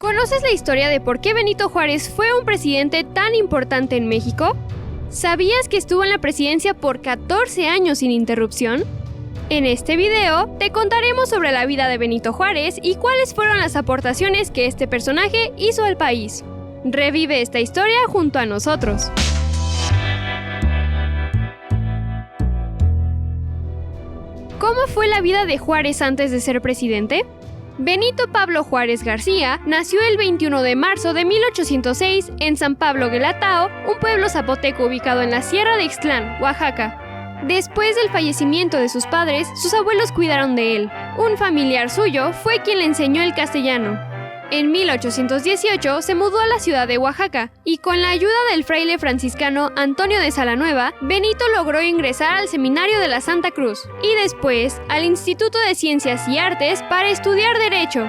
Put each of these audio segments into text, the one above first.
¿Conoces la historia de por qué Benito Juárez fue un presidente tan importante en México? ¿Sabías que estuvo en la presidencia por 14 años sin interrupción? En este video te contaremos sobre la vida de Benito Juárez y cuáles fueron las aportaciones que este personaje hizo al país. Revive esta historia junto a nosotros. ¿Cómo fue la vida de Juárez antes de ser presidente? Benito Pablo Juárez García nació el 21 de marzo de 1806 en San Pablo Guelatao, un pueblo zapoteco ubicado en la Sierra de Ixtlán, Oaxaca. Después del fallecimiento de sus padres, sus abuelos cuidaron de él. Un familiar suyo fue quien le enseñó el castellano. En 1818 se mudó a la ciudad de Oaxaca y con la ayuda del fraile franciscano Antonio de Salanueva, Benito logró ingresar al Seminario de la Santa Cruz y después al Instituto de Ciencias y Artes para estudiar Derecho.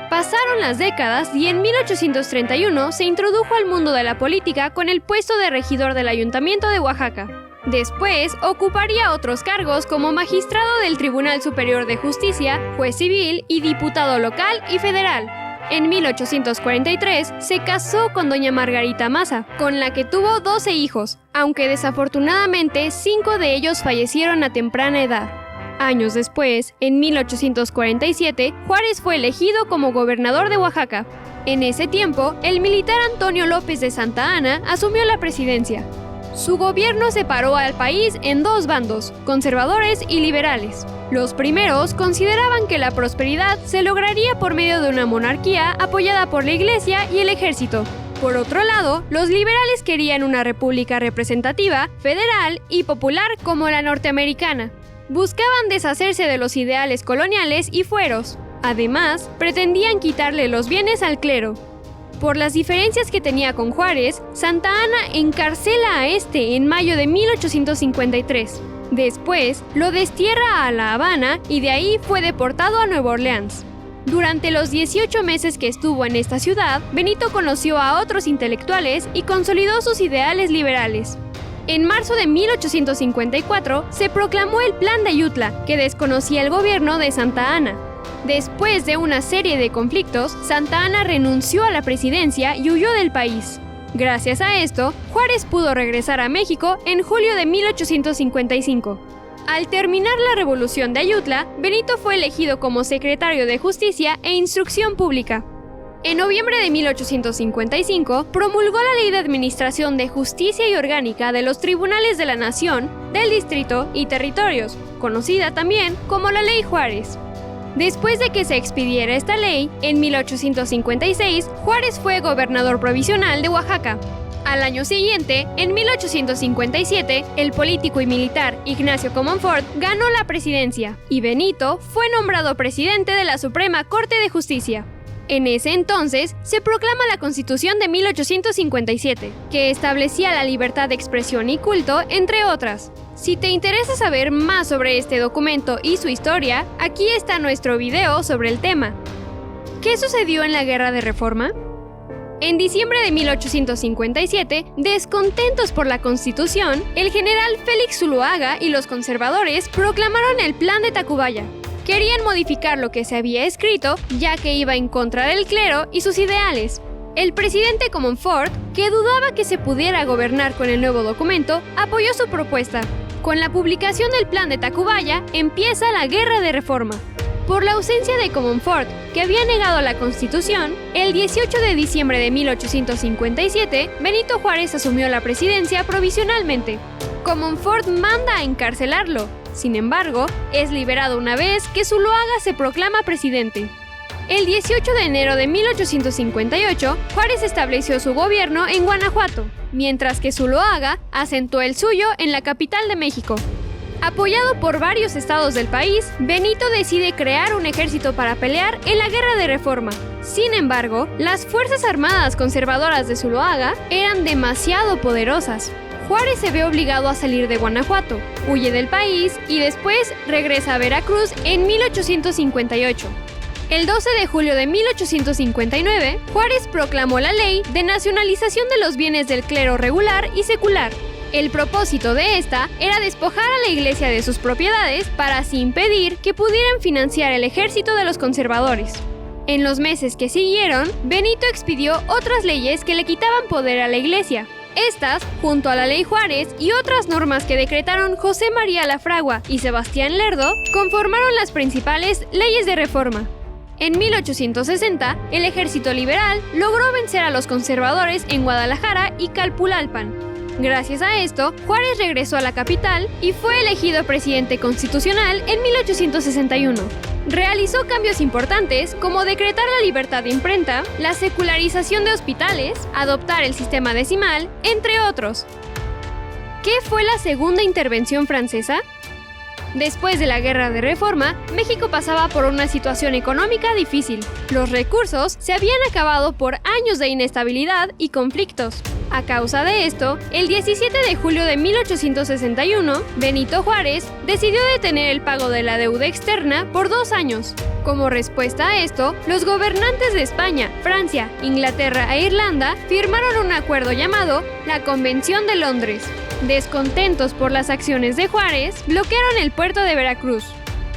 Pasaron las décadas y en 1831 se introdujo al mundo de la política con el puesto de regidor del Ayuntamiento de Oaxaca. Después ocuparía otros cargos como magistrado del Tribunal Superior de Justicia, juez civil y diputado local y federal. En 1843 se casó con doña Margarita Maza, con la que tuvo 12 hijos, aunque desafortunadamente 5 de ellos fallecieron a temprana edad. Años después, en 1847, Juárez fue elegido como gobernador de Oaxaca. En ese tiempo, el militar Antonio López de Santa Anna asumió la presidencia. Su gobierno separó al país en dos bandos, conservadores y liberales. Los primeros consideraban que la prosperidad se lograría por medio de una monarquía apoyada por la Iglesia y el ejército. Por otro lado, los liberales querían una república representativa, federal y popular como la norteamericana. Buscaban deshacerse de los ideales coloniales y fueros. Además, pretendían quitarle los bienes al clero. Por las diferencias que tenía con Juárez, Santa Anna encarcela a este en mayo de 1853. Después, lo destierra a La Habana y de ahí fue deportado a Nueva Orleans. Durante los 18 meses que estuvo en esta ciudad, Benito conoció a otros intelectuales y consolidó sus ideales liberales. En marzo de 1854 se proclamó el Plan de Ayutla, que desconocía el gobierno de Santa Anna. Después de una serie de conflictos, Santa Anna renunció a la presidencia y huyó del país. Gracias a esto, Juárez pudo regresar a México en julio de 1855. Al terminar la Revolución de Ayutla, Benito fue elegido como secretario de Justicia e Instrucción Pública. En noviembre de 1855, promulgó la Ley de Administración de Justicia y Orgánica de los Tribunales de la Nación, del Distrito y Territorios, conocida también como la Ley Juárez. Después de que se expidiera esta ley, en 1856, Juárez fue gobernador provisional de Oaxaca. Al año siguiente, en 1857, el político y militar Ignacio Comonfort ganó la presidencia y Benito fue nombrado presidente de la Suprema Corte de Justicia. En ese entonces, se proclama la Constitución de 1857, que establecía la libertad de expresión y culto, entre otras. Si te interesa saber más sobre este documento y su historia, aquí está nuestro video sobre el tema. ¿Qué sucedió en la Guerra de Reforma? En diciembre de 1857, descontentos por la Constitución, el general Félix Zuloaga y los conservadores proclamaron el Plan de Tacubaya. Querían modificar lo que se había escrito, ya que iba en contra del clero y sus ideales. El presidente Comonfort, que dudaba que se pudiera gobernar con el nuevo documento, apoyó su propuesta. Con la publicación del Plan de Tacubaya, empieza la Guerra de Reforma. Por la ausencia de Comonfort, que había negado la Constitución, el 18 de diciembre de 1857, Benito Juárez asumió la presidencia provisionalmente. Comonfort manda a encarcelarlo. Sin embargo, es liberado una vez que Zuloaga se proclama presidente. El 18 de enero de 1858, Juárez estableció su gobierno en Guanajuato, mientras que Zuloaga asentó el suyo en la capital de México. Apoyado por varios estados del país, Benito decide crear un ejército para pelear en la Guerra de Reforma. Sin embargo, las fuerzas armadas conservadoras de Zuloaga eran demasiado poderosas. Juárez se ve obligado a salir de Guanajuato, huye del país y después regresa a Veracruz en 1858. El 12 de julio de 1859, Juárez proclamó la Ley de Nacionalización de los Bienes del Clero Regular y Secular. El propósito de esta era despojar a la Iglesia de sus propiedades para así impedir que pudieran financiar el ejército de los conservadores. En los meses que siguieron, Benito expidió otras leyes que le quitaban poder a la Iglesia. Estas, junto a la Ley Juárez y otras normas que decretaron José María Lafragua y Sebastián Lerdo, conformaron las principales leyes de reforma. En 1860, el ejército liberal logró vencer a los conservadores en Guadalajara y Calpulalpan. Gracias a esto, Juárez regresó a la capital y fue elegido presidente constitucional en 1861. Realizó cambios importantes como decretar la libertad de imprenta, la secularización de hospitales, adoptar el sistema decimal, entre otros. ¿Qué fue la segunda intervención francesa? Después de la Guerra de Reforma, México pasaba por una situación económica difícil. Los recursos se habían acabado por años de inestabilidad y conflictos. A causa de esto, el 17 de julio de 1861, Benito Juárez decidió detener el pago de la deuda externa por 2 años. Como respuesta a esto, los gobernantes de España, Francia, Inglaterra e Irlanda firmaron un acuerdo llamado la Convención de Londres. Descontentos por las acciones de Juárez, bloquearon el puerto de Veracruz.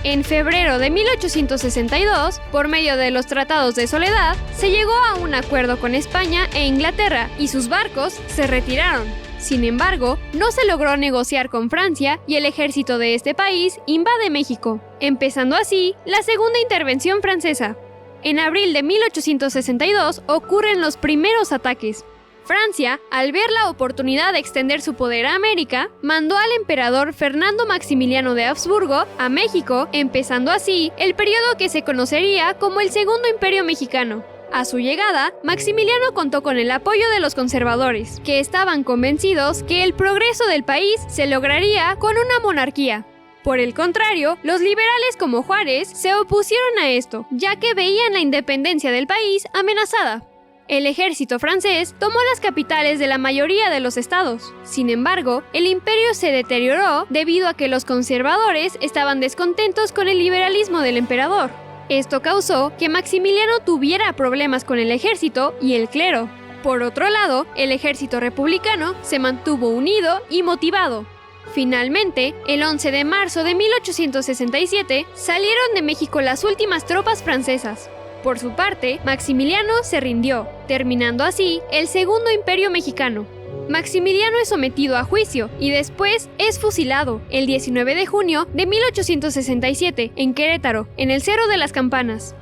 En febrero de 1862, por medio de los Tratados de Soledad, se llegó a un acuerdo con España e Inglaterra y sus barcos se retiraron. Sin embargo, no se logró negociar con Francia y el ejército de este país invade México, empezando así la segunda intervención francesa. En abril de 1862 ocurren los primeros ataques. Francia, al ver la oportunidad de extender su poder a América, mandó al emperador Fernando Maximiliano de Habsburgo a México, empezando así el periodo que se conocería como el Segundo Imperio Mexicano. A su llegada, Maximiliano contó con el apoyo de los conservadores, que estaban convencidos que el progreso del país se lograría con una monarquía. Por el contrario, los liberales como Juárez se opusieron a esto, ya que veían la independencia del país amenazada. El ejército francés tomó las capitales de la mayoría de los estados. Sin embargo, el imperio se deterioró debido a que los conservadores estaban descontentos con el liberalismo del emperador. Esto causó que Maximiliano tuviera problemas con el ejército y el clero. Por otro lado, el ejército republicano se mantuvo unido y motivado. Finalmente, el 11 de marzo de 1867, salieron de México las últimas tropas francesas. Por su parte, Maximiliano se rindió, terminando así el Segundo Imperio Mexicano. Maximiliano es sometido a juicio y después es fusilado el 19 de junio de 1867 en Querétaro, en el Cerro de las Campanas.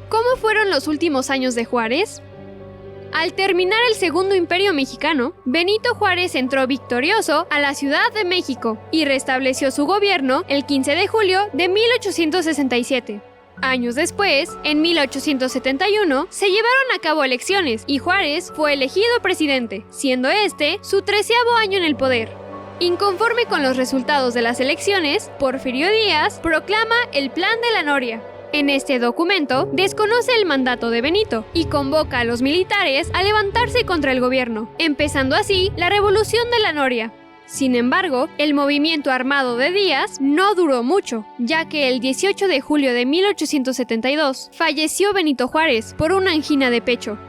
¿Cómo fueron los últimos años de Juárez? Al terminar el Segundo Imperio Mexicano, Benito Juárez entró victorioso a la Ciudad de México y restableció su gobierno el 15 de julio de 1867. Años después, en 1871, se llevaron a cabo elecciones y Juárez fue elegido presidente, siendo este su 13º año en el poder. Inconforme con los resultados de las elecciones, Porfirio Díaz proclama el Plan de la Noria. En este documento, desconoce el mandato de Benito y convoca a los militares a levantarse contra el gobierno, empezando así la Revolución de la Noria. Sin embargo, el movimiento armado de Díaz no duró mucho, ya que el 18 de julio de 1872 falleció Benito Juárez por una angina de pecho.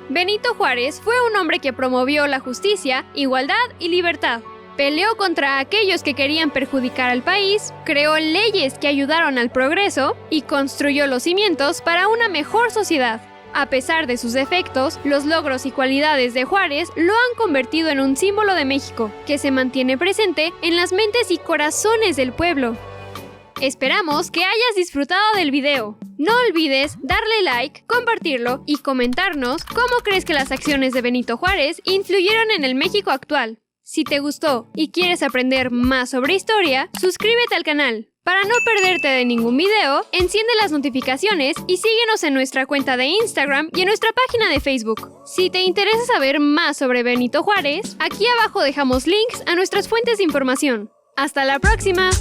Benito Juárez fue un hombre que promovió la justicia, igualdad y libertad. Peleó contra aquellos que querían perjudicar al país, creó leyes que ayudaron al progreso y construyó los cimientos para una mejor sociedad. A pesar de sus defectos, los logros y cualidades de Juárez lo han convertido en un símbolo de México, que se mantiene presente en las mentes y corazones del pueblo. Esperamos que hayas disfrutado del video. No olvides darle like, compartirlo y comentarnos cómo crees que las acciones de Benito Juárez influyeron en el México actual. Si te gustó y quieres aprender más sobre historia, suscríbete al canal. Para no perderte de ningún video, enciende las notificaciones y síguenos en nuestra cuenta de Instagram y en nuestra página de Facebook. Si te interesa saber más sobre Benito Juárez, aquí abajo dejamos links a nuestras fuentes de información. ¡Hasta la próxima!